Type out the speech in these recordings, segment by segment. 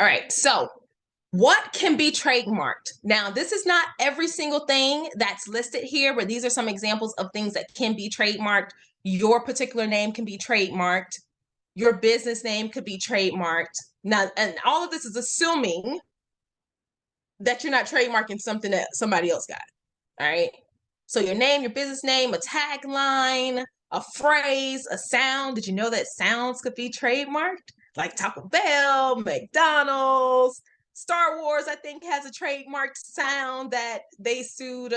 All right, so what can be trademarked? Now, this is not every single thing that's listed here, but these are some examples of things that can be trademarked. Your particular name can be trademarked. Your business name could be trademarked. Now, and all of this is assuming that you're not trademarking something that somebody else got. All right. So your name, your business name, a tagline, a phrase, a sound. Did you know that sounds could be trademarked? Like Taco Bell, McDonald's, Star Wars, I think, has a trademarked sound that they sued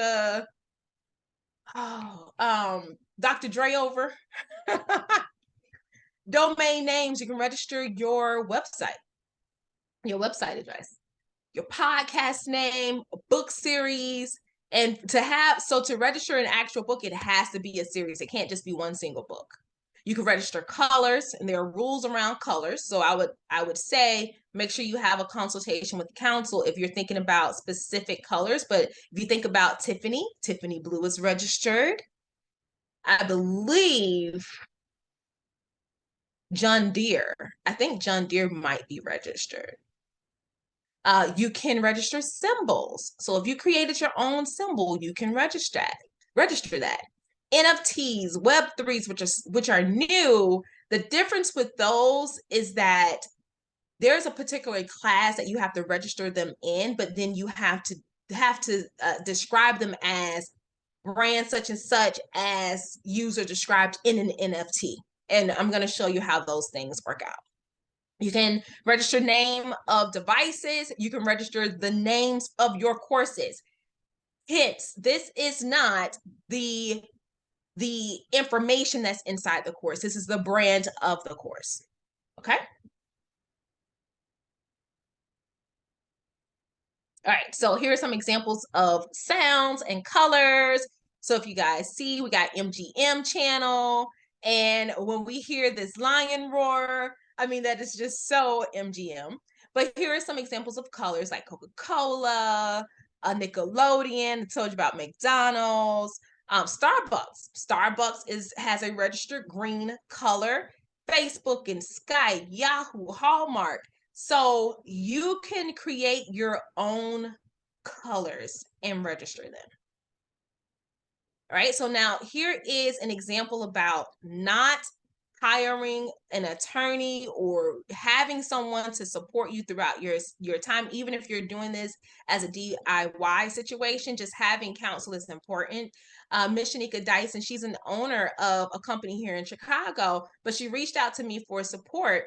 Dr. Dre over. Domain names, you can register your website address, your podcast name, a book series. And to register an actual book, it has to be a series. It can't just be one single book. You can register colors, and there are rules around colors. So I would say make sure you have a consultation with counsel if you're thinking about specific colors. But if you think about Tiffany Blue is registered. I believe John Deere. I think John Deere might be registered. You can register symbols. So if you created your own symbol, you can register that. NFTs, Web3s, which are new. The difference with those is that there's a particular class that you have to register them in, but then you have to describe them as brand such and such as user described in an NFT. And I'm going to show you how those things work out. You can register name of devices. You can register the names of your courses. Hence, this is not the information that's inside the course. This is the brand of the course. Okay. All right, so here are some examples of sounds and colors. So if you guys see, we got MGM channel. And when we hear this lion roar, I mean, that is just so MGM. But here are some examples of colors like Coca-Cola, Nickelodeon, I told you about McDonald's, Starbucks. Starbucks has a registered green color. Facebook and Skype, Yahoo, Hallmark. So you can create your own colors and register them. All right, so now here is an example about not hiring an attorney or having someone to support you throughout your time. Even if you're doing this as a DIY situation, just having counsel is important. Miss Shanika Dyson, she's an owner of a company here in Chicago, but she reached out to me for support.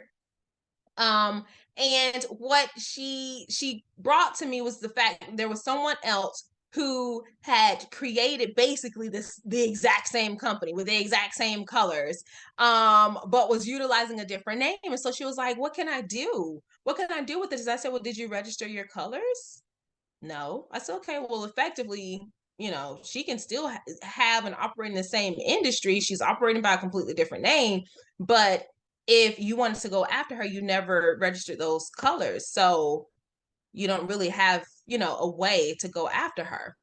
And what she brought to me was the fact that there was someone else who had created basically the exact same company with the exact same colors, but was utilizing a different name. And so she was like, what can I do? What can I do with this? I said, well, did you register your colors? No. I said, okay, well, effectively, she can still have and operate in the same industry. She's operating by a completely different name, but if you wanted to go after her, you never registered those colors. So you don't really have, a way to go after her.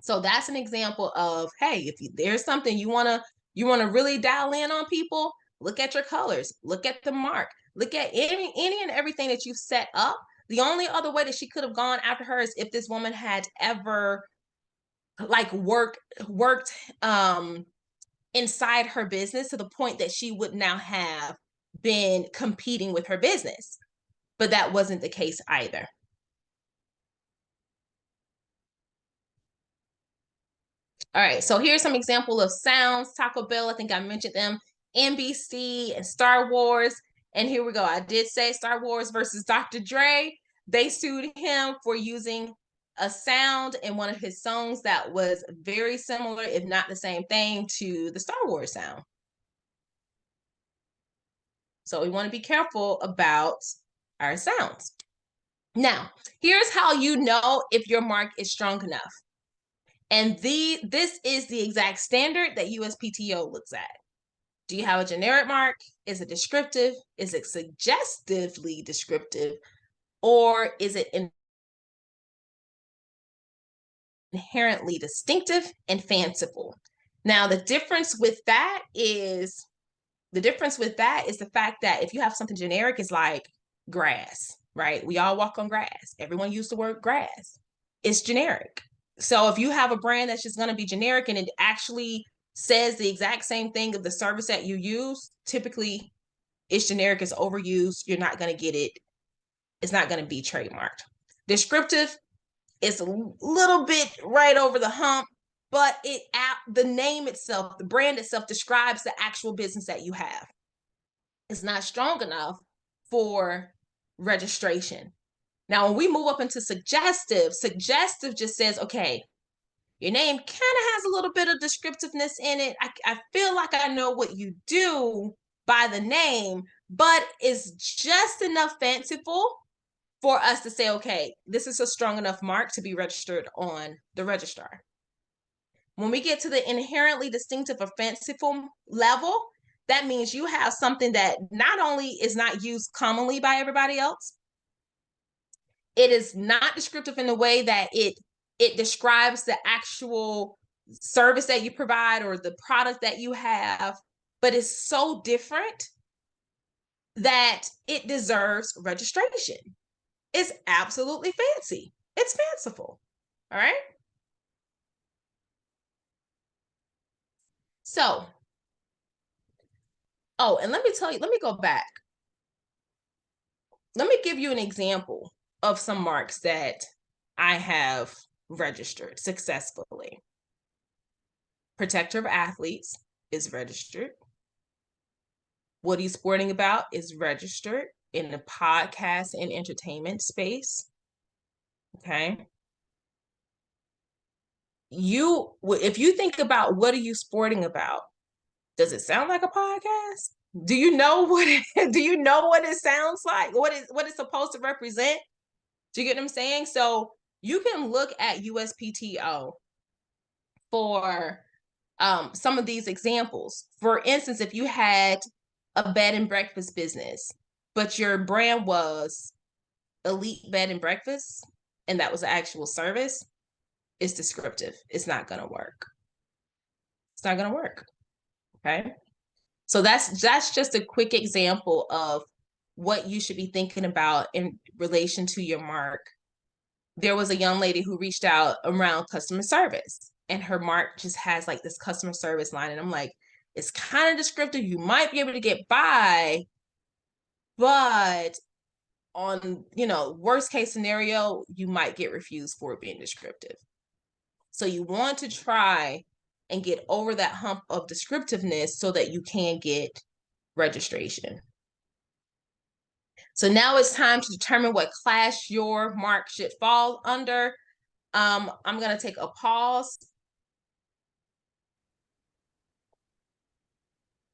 So that's an example of, hey, if there's something you want to really dial in on people, look at your colors, look at the mark, look at any and everything that you've set up. The only other way that she could have gone after her is if this woman had ever like worked inside her business to the point that she would now have been competing with her business. But that wasn't the case either. All right, so here's some example of sounds. Taco Bell, I think I mentioned them, NBC and Star Wars. And here we go. I did say Star Wars versus Dr. Dre. They sued him for using a sound in one of his songs that was very similar, if not the same thing, to the Star Wars sound. So we want to be careful about our sounds. Now, here's how you know if your mark is strong enough. And this is the exact standard that USPTO looks at. Do you have a generic mark? Is it descriptive? Is it suggestively descriptive? Or is it inherently distinctive and fanciful? Now, the difference with that is the fact that if you have something generic, it's like grass, right? We all walk on grass. Everyone used the word grass. It's generic. So if you have a brand that's just going to be generic and it actually says the exact same thing of the service that you use, typically it's generic, it's overused, you're not going to get it. It's not going to be trademarked. Descriptive is a little bit right over the hump, but the name itself, the brand itself describes the actual business that you have. It's not strong enough for registration. Now, when we move up into suggestive just says, okay, your name kind of has a little bit of descriptiveness in it. I feel like I know what you do by the name, but it's just enough fanciful for us to say, okay, this is a strong enough mark to be registered on the registrar. When we get to the inherently distinctive or fanciful level, that means you have something that not only is not used commonly by everybody else, it is not descriptive in the way that it describes the actual service that you provide or the product that you have, but it's so different that it deserves registration. It's absolutely fancy. It's fanciful. All right. So, oh, and let me tell you, let me go back. Let me give you an example of some marks that I have registered successfully. Protector of Athletes is registered. What He's Sporting About is registered in the podcast and entertainment space. Okay. If you think about what are you sporting about, does it sound like a podcast? Do you know what it sounds like? What it's supposed to represent? Do you get what I'm saying? So you can look at USPTO for some of these examples. For instance, if you had a bed and breakfast business, but your brand was Elite Bed and Breakfast, and that was the actual service, it's descriptive. It's not going to work. It's not going to work. Okay. So that's just a quick example of what you should be thinking about in relation to your mark. There was a young lady who reached out around customer service, and her mark just has like this customer service line. And I'm like, it's kind of descriptive. You might be able to get by, but on, worst case scenario, you might get refused for it being descriptive. So you want to try and get over that hump of descriptiveness so that you can get registration. So now it's time to determine what class your mark should fall under. I'm going to take a pause.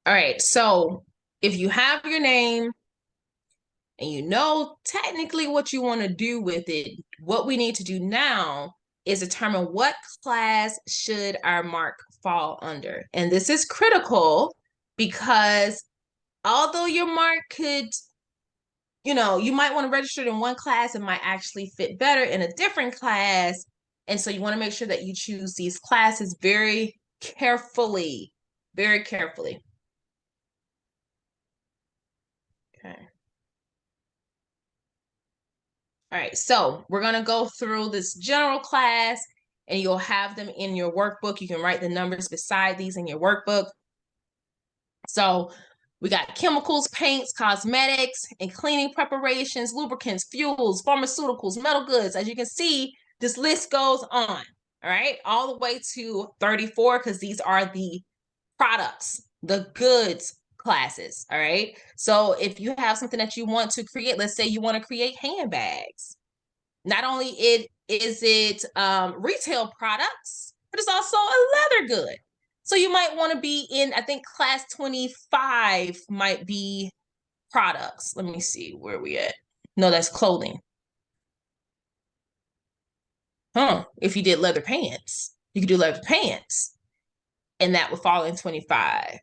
All right, so if you have your name and you know technically what you want to do with it, what we need to do now is determine what class should our mark fall under. And this is critical because although your mark could, you might want to register it in one class, it might actually fit better in a different class. And so you want to make sure that you choose these classes very carefully, very carefully. Okay. All right, so we're going to go through this general class and you'll have them in your workbook. You can write the numbers beside these in your workbook. So we got chemicals, paints, cosmetics, and cleaning preparations, lubricants, fuels, pharmaceuticals, metal goods. As you can see, this list goes on, all right, all the way to 34 because these are the products, the goods classes, all right? So if you have something that you want to create, let's say you want to create handbags. Not only is it retail products, but it's also a leather good. So you might want to be in, I think class 25 might be products. Let me see where we at. No, that's clothing. If you did leather pants, you could do leather pants and that would fall in 25.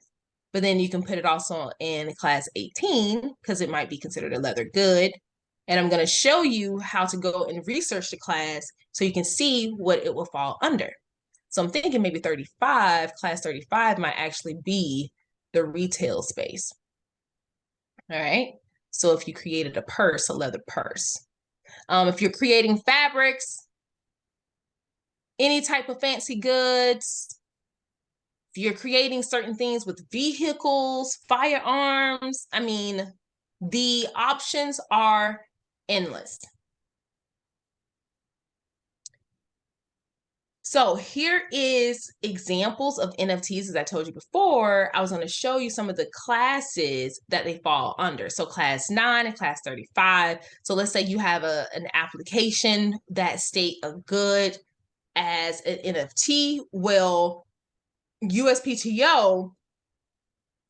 But then you can put it also in class 18 because it might be considered a leather good. And I'm going to show you how to go and research the class so you can see what it will fall under. So I'm thinking maybe 35, class 35 might actually be the retail space. All right. So if you created a purse, a leather purse. If you're creating fabrics, any type of fancy goods, if you're creating certain things with vehicles, firearms, I mean, the options are endless. So here is examples of NFTs. As I told you before, I was going to show you some of the classes that they fall under. So class 9 and class 35. So let's say you have an application that state a good as an NFT. Well, USPTO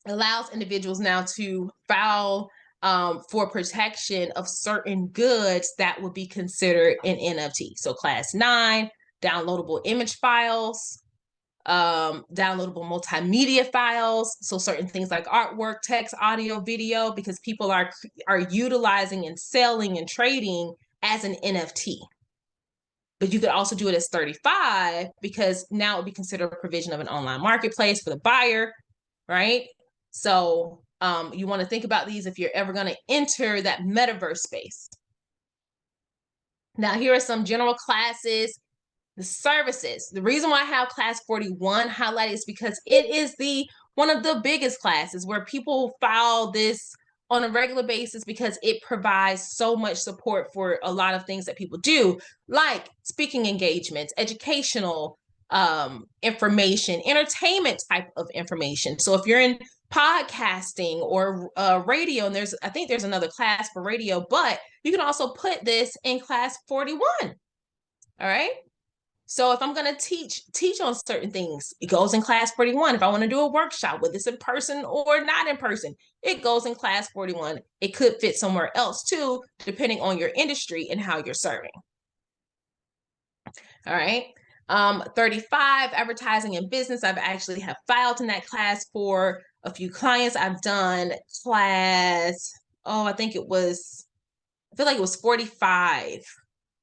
allows individuals now to file for protection of certain goods that would be considered an NFT. So class 9, downloadable image files, downloadable multimedia files. So certain things like artwork, text, audio, video, because people are utilizing and selling and trading as an NFT. But you could also do it as 35 because now it would be considered a provision of an online marketplace for the buyer, right? So you want to think about these if you're ever going to enter that metaverse space. Now, here are some general classes. The services. The reason why I have class 41 highlighted is because it is one of the biggest classes where people file this on a regular basis because it provides so much support for a lot of things that people do, like speaking engagements, educational information, entertainment type of information. So if you're in podcasting or radio, and I think there's another class for radio, but you can also put this in class 41. All right. So if I'm going to teach on certain things, it goes in class 41. If I want to do a workshop, whether it's in person or not in person, it goes in class 41. It could fit somewhere else too, depending on your industry and how you're serving. All right. 35, advertising and business. I've actually have filed in that class for a few clients. I've done class, I feel like it was 45.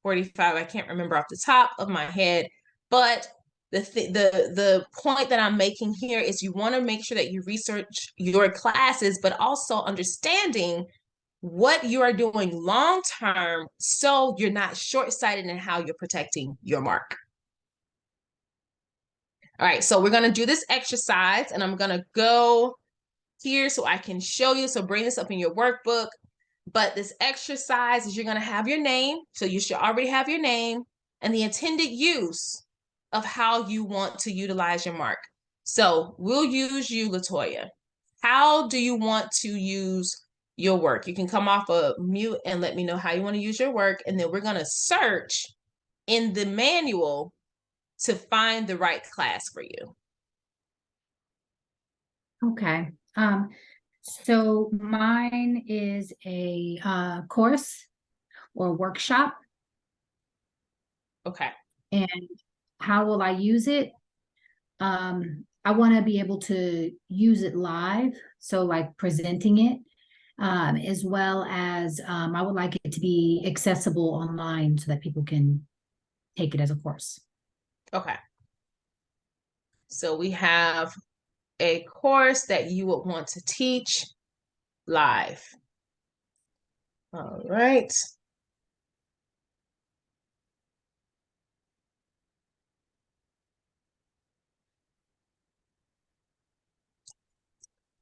I can't remember off the top of my head, but the point that I'm making here is you want to make sure that you research your classes, but also understanding what you are doing long term so you're not short-sighted in how you're protecting your mark. All right, so we're going to do this exercise, and I'm going to go here so I can show you. So bring this up in your workbook. But this exercise is you're going to have your name. So you should already have your name and the intended use of how you want to utilize your mark. So we'll use you, Latoya. How do you want to use your work? You can come off of mute and let me know how you want to use your work. And then we're going to search in the manual to find the right class for you. Okay. So mine is a course or workshop. Okay. And how will I use it? I want to be able to use it live. So like presenting it, as well as I would like it to be accessible online so that people can take it as a course. Okay. So we have a course that you would want to teach live. All right.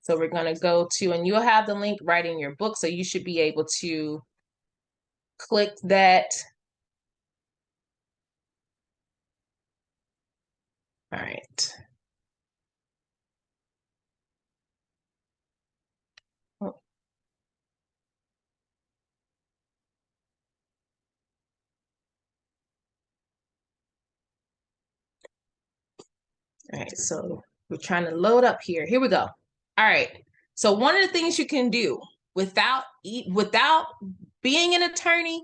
So we're going to go to, and you'll have the link right in your book, so you should be able to click that. All right. All right, so we're trying to load up here. Here we go. All right. So one of the things you can do without being an attorney,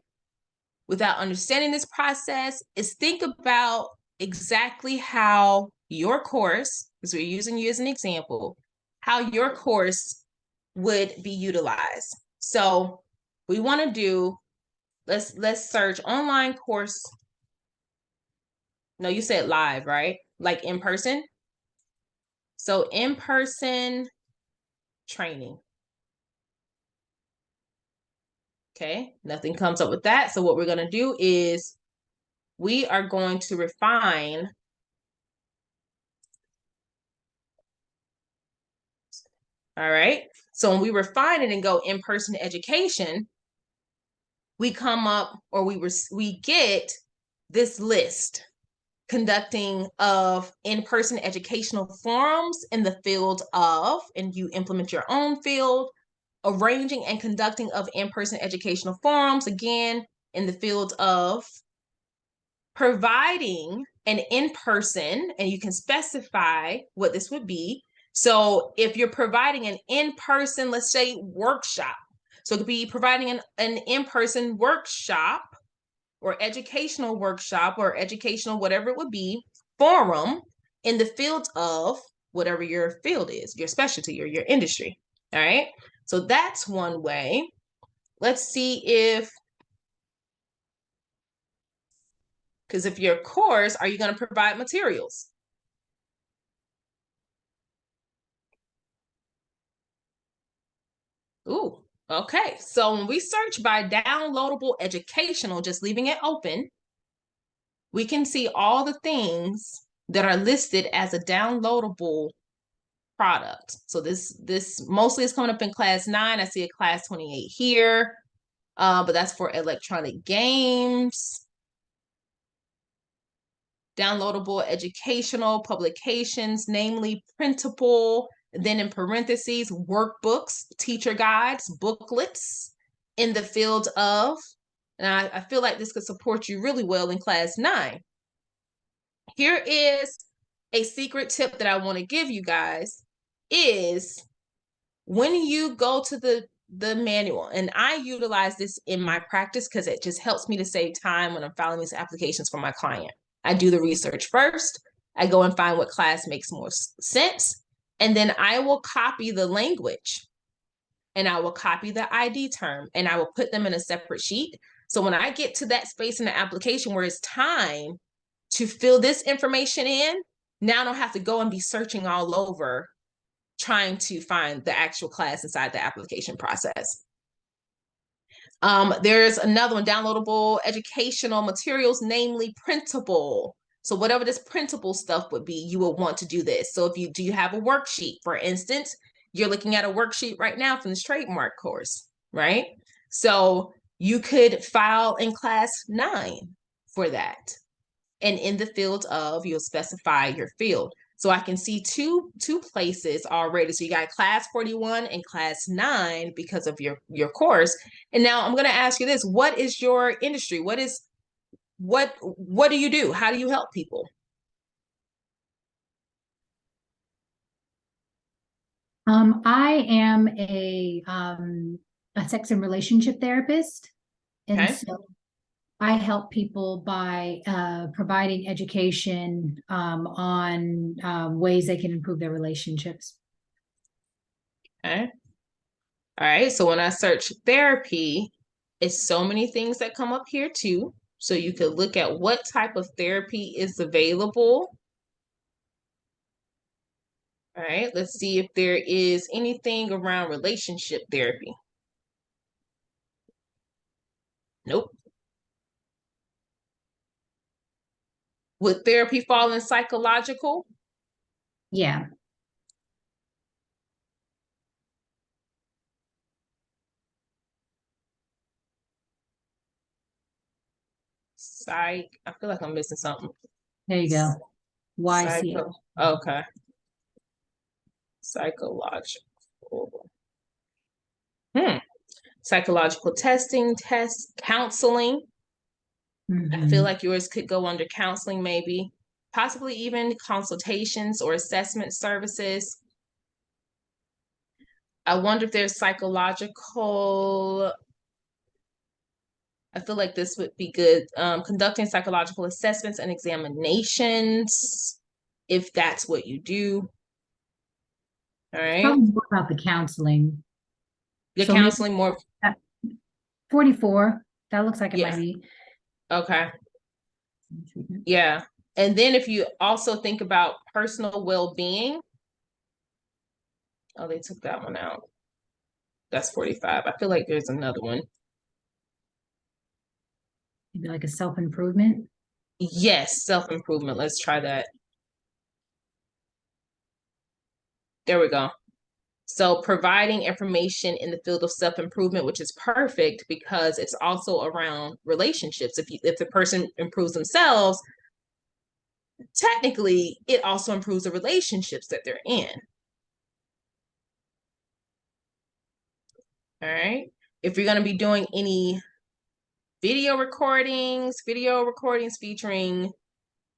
without understanding this process, is think about exactly how your course, because we're using you as an example, how your course would be utilized. So we want to do, let's search online course. No, you said live, right? Like in person. So in person training. Okay, nothing comes up with that. So what we're going to do is we are going to refine. All right. So when we refine it and go in-person education, we come up, or we get this list: conducting of in-person educational forums in the field of, and you implement your own field, arranging and conducting of in-person educational forums, again, in the field of, providing an in-person, and you can specify what this would be. So if you're providing an in-person, let's say workshop, so it could be providing an in-person workshop or educational workshop or educational, whatever it would be, forum in the field of whatever your field is, your specialty or your industry. All right. So that's one way. Let's see if, because if your course, are you going to provide materials? Ooh, okay. So when we search by downloadable educational, just leaving it open, we can see all the things that are listed as a downloadable product. So this mostly is coming up in class 9. I see a class 28 here, but that's for electronic games. Downloadable educational publications, namely printable, then in parentheses, workbooks, teacher guides, booklets in the field of, and I feel like this could support you really well in class 9. Here is a secret tip that I want to give you guys is when you go to the manual, and I utilize this in my practice because it just helps me to save time when I'm filing these applications for my client. I do the research first. I go and find what class makes more sense. And then I will copy the language and I will copy the ID term and I will put them in a separate sheet. So when I get to that space in the application where it's time to fill this information in, now I don't have to go and be searching all over trying to find the actual class inside the application process. There's another one, downloadable educational materials, namely printable. So whatever this printable stuff would be, you will want to do this. So if you have a worksheet, for instance, you're looking at a worksheet right now from this trademark course, right? So you could file in class 9 for that. And in the field of, you'll specify your field. So I can see two places already. So you got class 41 and class 9 because of your course. And now I'm going to ask you this: what is your industry? What do you do? How do you help people? I am a sex and relationship therapist, and Okay. so I help people by providing education on ways they can improve their relationships. Okay. All right. So when I search therapy, it's so many things that come up here too. So you could look at what type of therapy is available. All right. Let's see if there is anything around relationship therapy. Nope. Would therapy fall in psychological? Yeah. Psych. I feel like I'm missing something. There you go. YCA. Psycho. Okay. Psychological. Psychological testing, tests, counseling. I feel like yours could go under counseling, maybe. Possibly even consultations or assessment services. I wonder if there's psychological. I feel like this would be good. Conducting psychological assessments and examinations, if that's what you do. All right. Probably more about the counseling. Your So maybe counseling more. 44. That looks like it Yeah. might be. Okay. Yeah. And then if you also think about personal well-being. Oh, they took that one out. That's 45. I feel like there's another one. Maybe like a self-improvement. Yes, self-improvement. Let's try that. There we go. So providing information in the field of self-improvement, which is perfect because it's also around relationships. If the person improves themselves, technically it also improves the relationships that they're in. All right. If you're going to be doing any video recordings featuring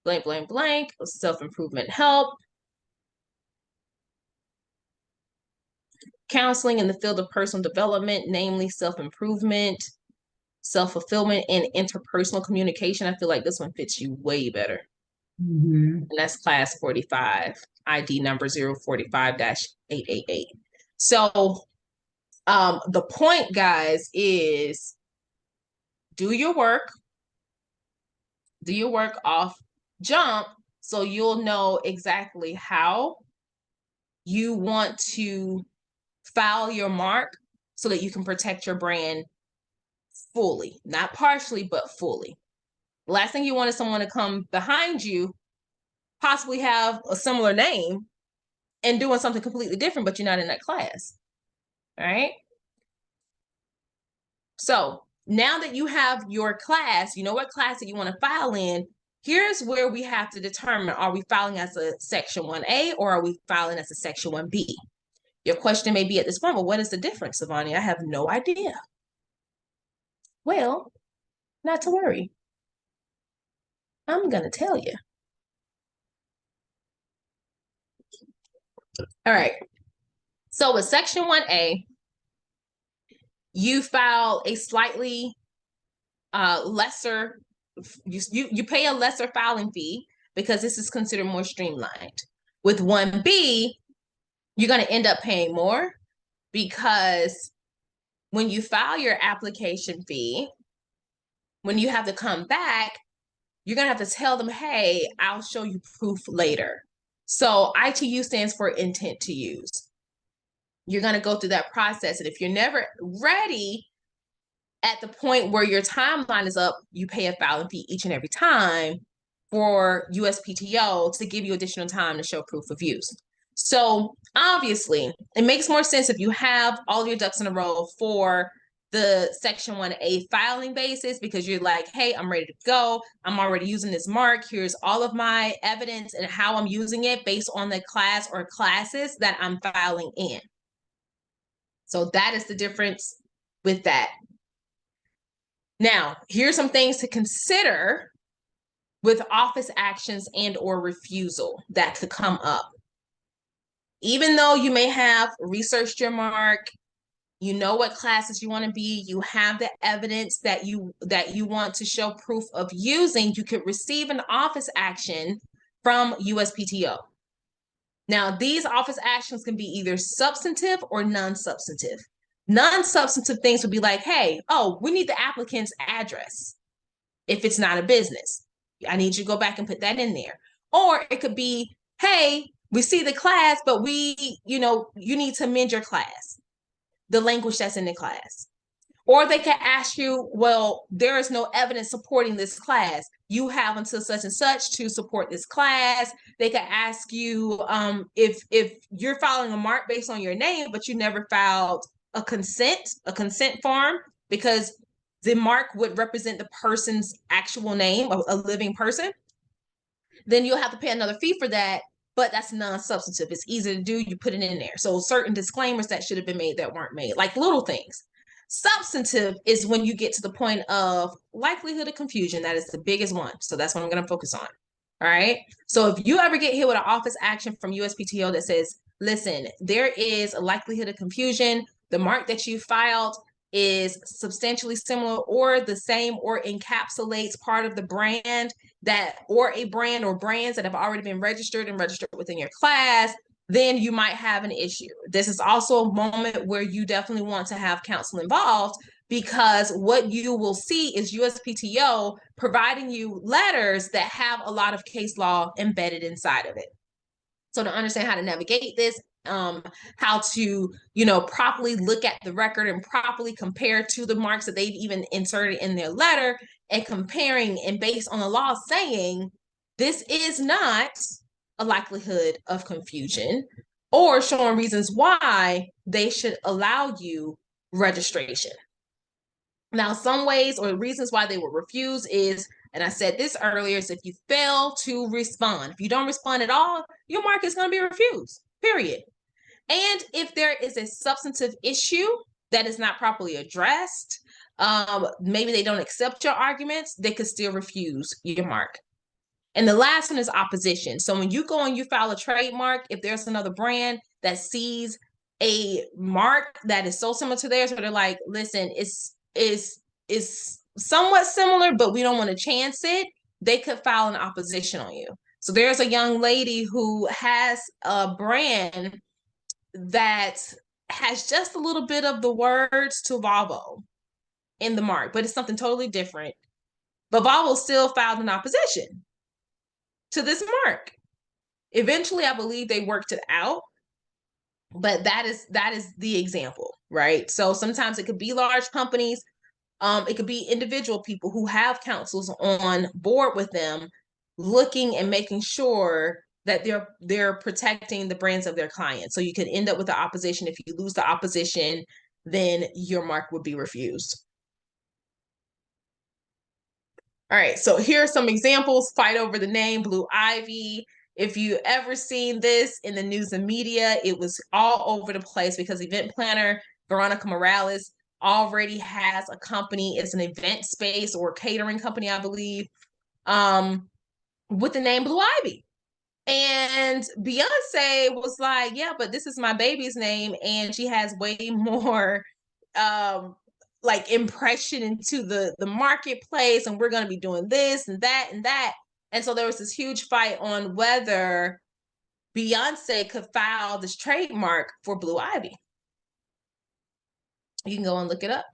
blank, blank, blank, self-improvement help, counseling in the field of personal development, namely self-improvement, self-fulfillment, and interpersonal communication. I feel like this one fits you way better. And that's class 45, ID number 045-888. So the point, guys, is do your work off jump so you'll know exactly how you want to file your mark so that you can protect your brand fully, not partially, but fully. The last thing you want is someone to come behind you, possibly have a similar name and doing something completely different, but you're not in that class. All right. So now that you have your class, you know what class that you want to file in. Here's where we have to determine, are we filing as a section 1A or are we filing as a section 1B? Your question may be at this point, well, what is the difference, Sivonnia? I have no idea. Well, not to worry. I'm going to tell you. All right. So with section 1A, you file a slightly lesser, you pay a lesser filing fee because this is considered more streamlined. With 1B, you're going to end up paying more because when you file your application fee, when you have to come back, you're going to have to tell them, hey, I'll show you proof later. So ITU stands for intent to use. You're going to go through that process. And if you're never ready at the point where your timeline is up, you pay a filing fee each and every time for USPTO to give you additional time to show proof of use. So obviously, it makes more sense if you have all your ducks in a row for the section 1A filing basis because you're like, hey, I'm ready to go. I'm already using this mark. Here's all of my evidence and how I'm using it based on the class or classes that I'm filing in. So that is the difference with that. Now, here's some things to consider with office actions and or refusal that could come up. Even though you may have researched your mark, you know what classes you want to be, you have the evidence that you want to show proof of using, you could receive an office action from USPTO. Now, these office actions can be either substantive or non-substantive. Non-substantive things would be like, hey, oh, we need the applicant's address. If it's not a business, I need you to go back and put that in there. Or it could be, hey, we see the class, but you need to amend your class, the language that's in the class. Or they can ask you, well, there is no evidence supporting this class. You have until such and such to support this class. They can ask you if you're filing a mark based on your name, but you never filed a consent form because the mark would represent the person's actual name, a living person. Then you'll have to pay another fee for that, but that's non-substantive. It's easy to do. You put it in there. So certain disclaimers that should have been made that weren't made, like little things. Substantive is when you get to the point of likelihood of confusion. That is the biggest one. So that's what I'm going to focus on. All right. So if you ever get hit with an office action from USPTO that says, listen, there is a likelihood of confusion, the mark that you filed is substantially similar or the same or encapsulates part of the brand that, or a brand or brands that have already been registered within your class, then you might have an issue. This is also a moment where you definitely want to have counsel involved because what you will see is USPTO providing you letters that have a lot of case law embedded inside of it. So to understand how to navigate this, how to, properly look at the record and properly compare to the marks that they've even inserted in their letter and comparing and based on the law saying this is not a likelihood of confusion, or showing reasons why they should allow you registration. Now, some ways or reasons why they will refuse is, and I said this earlier, is if you fail to respond. If you don't respond at all, your mark is going to be refused, period. And if there is a substantive issue that is not properly addressed, maybe they don't accept your arguments, they could still refuse your mark. And the last one is opposition. So when you go and you file a trademark, if there's another brand that sees a mark that is so similar to theirs, where they're like, listen, it's somewhat similar, but we don't want to chance it, they could file an opposition on you. So there's a young lady who has a brand that has just a little bit of the words to Volvo in the mark, but it's something totally different. But Volvo still filed an opposition to this mark. Eventually, I believe they worked it out, but that is the example, right? So sometimes it could be large companies, it could be individual people who have counsels on board with them, looking and making sure that they're protecting the brands of their clients. So you could end up with the opposition. If you lose the opposition, then your mark would be refused. All right, so here are some examples. Fight over the name, Blue Ivy. If you ever seen this in the news and media, it was all over the place because event planner Veronica Morales already has a company. It's an event space or catering company, I believe, with the name Blue Ivy. And Beyonce was like, yeah, but this is my baby's name, and she has way more like impression into the marketplace, and we're going to be doing this and that and that. And so there was this huge fight on whether Beyonce could file this trademark for Blue Ivy. You can go and look it up.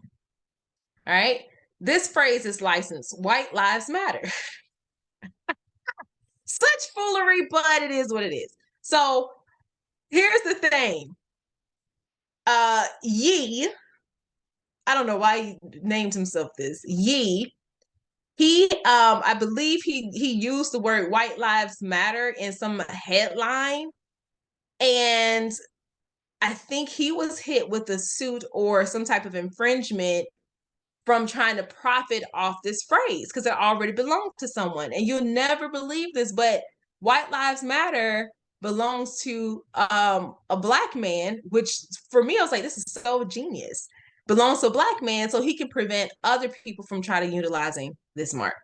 All right. This phrase is licensed. White Lives Matter. Such foolery, but it is what it is. So here's the thing. Ye, I don't know why he named himself this. Ye, he I believe he used the word White Lives Matter in some headline, and I think he was hit with a suit or some type of infringement from trying to profit off this phrase because it already belonged to someone. And you'll never believe this, but White Lives Matter belongs to a Black man, which for me, I was like, this is so genius. Belongs to a Black man, so he can prevent other people from trying to utilizing this mark.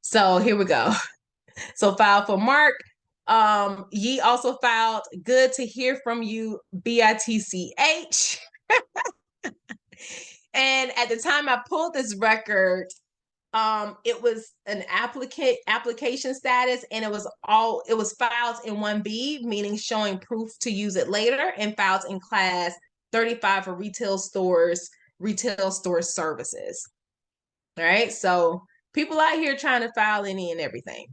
So here we go. So file for mark. Ye also filed good to hear from you, BITCH. And at the time I pulled this record, it was an application status, and it was filed in 1B, meaning showing proof to use it later, and filed in class 35 for retail store services. All right, so people out here trying to file any and everything.